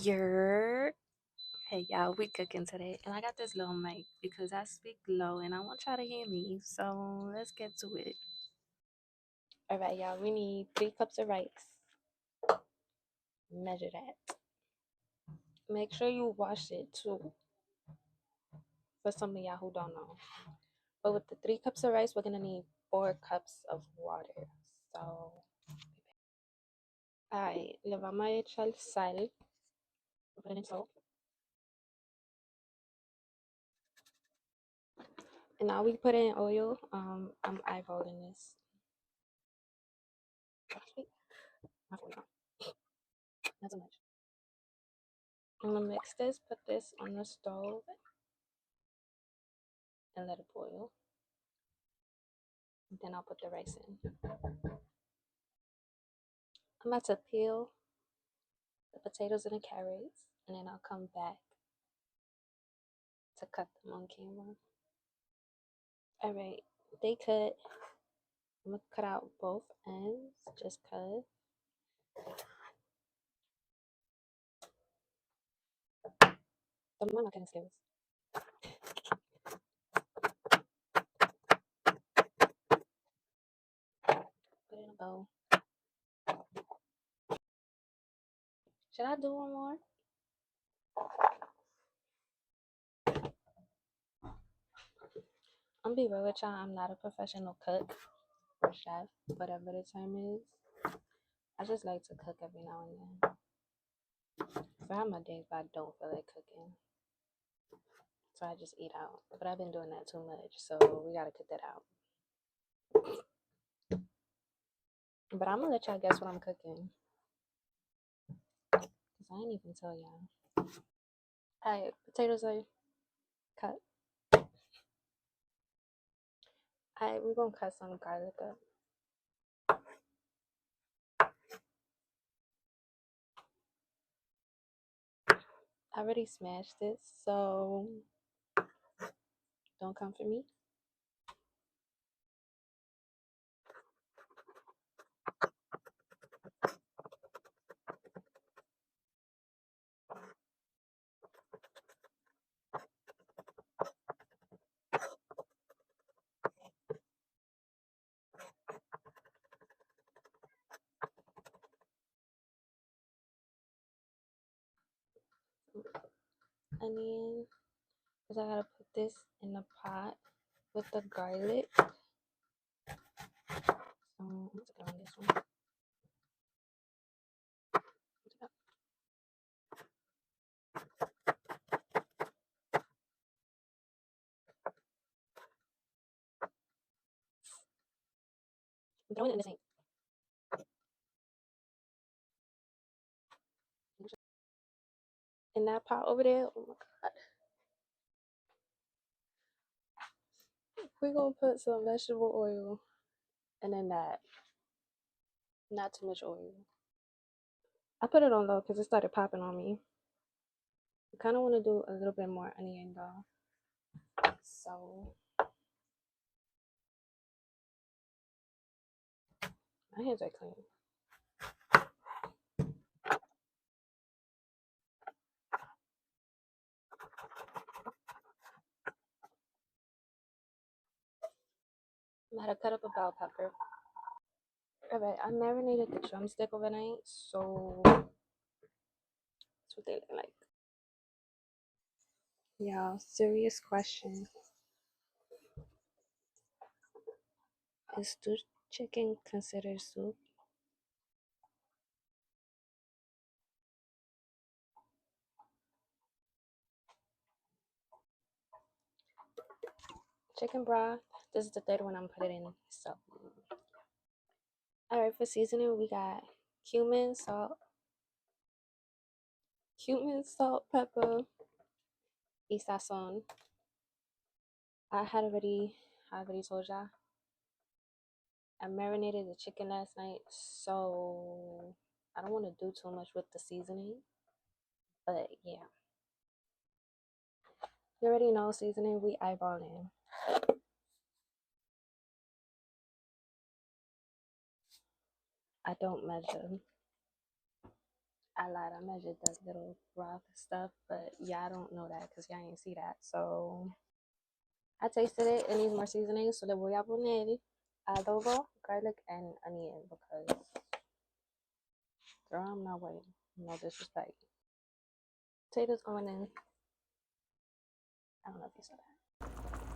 You're Hey y'all, we cooking today, and I got this little mic because I speak low and I want y'all to hear me. So let's get to it. All right, y'all. We need 3 cups of rice. Measure that. Make sure you wash it too. For some of y'all who don't know, but with the 3 cups of rice, we're gonna need 4 cups of water. So, alright, le vamos a echar sal. Put it in salt. And now we put in oil. I'm eyeballing this. Sweet. Not so much. I'm gonna mix this. Put this on the stove and let it boil. Then I'll put the rice in. I'm about to peel the potatoes and the carrots, and then I'll come back to cut them on camera. All right, they cut. I'm gonna cut out both ends, just cut. The mama kind of skills. Put it in a bowl. Should I do one more? I'm be real with y'all. I'm not a professional cook or chef, whatever the term is. I just like to cook every now and then. So I have my days, but I don't feel like cooking. So I just eat out. But I've been doing that too much, so we gotta cut that out. But I'm gonna let y'all guess what I'm cooking. Because I ain't even tell y'all. Alright, potatoes are cut. Alright, we're gonna cut some garlic up. I already smashed it, so don't come for me. Onion, because I gotta put this in the pot with the garlic. So I'm gonna go on this one. I'm throwing it in the sink. In that pot over there, oh my god. We're gonna put some vegetable oil and then that. Not too much oil. I put it on low because it started popping on me. I kind of want to do a little bit more onion though. So my hands are clean. I'm gonna cut up a bell pepper. Alright, I marinated the drumstick overnight, so that's what they look like. Y'all, serious question. Is stewed chicken considered soup? chicken broth. This is the third one I'm putting in. So, all right, for seasoning, we got cumin, salt, pepper, y sazon. I already told y'all. I marinated the chicken last night, so I don't want to do too much with the seasoning. But yeah, you already know seasoning. We eyeballing. I don't measure. I lied. I measured the little broth stuff, but yeah, I don't know that because y'all ain't see that. So I tasted it. It needs more seasoning, so le voy a poner adobo, garlic, and onion because girl, I'm not waiting. No disrespect. Potatoes going in. I don't know if you saw that.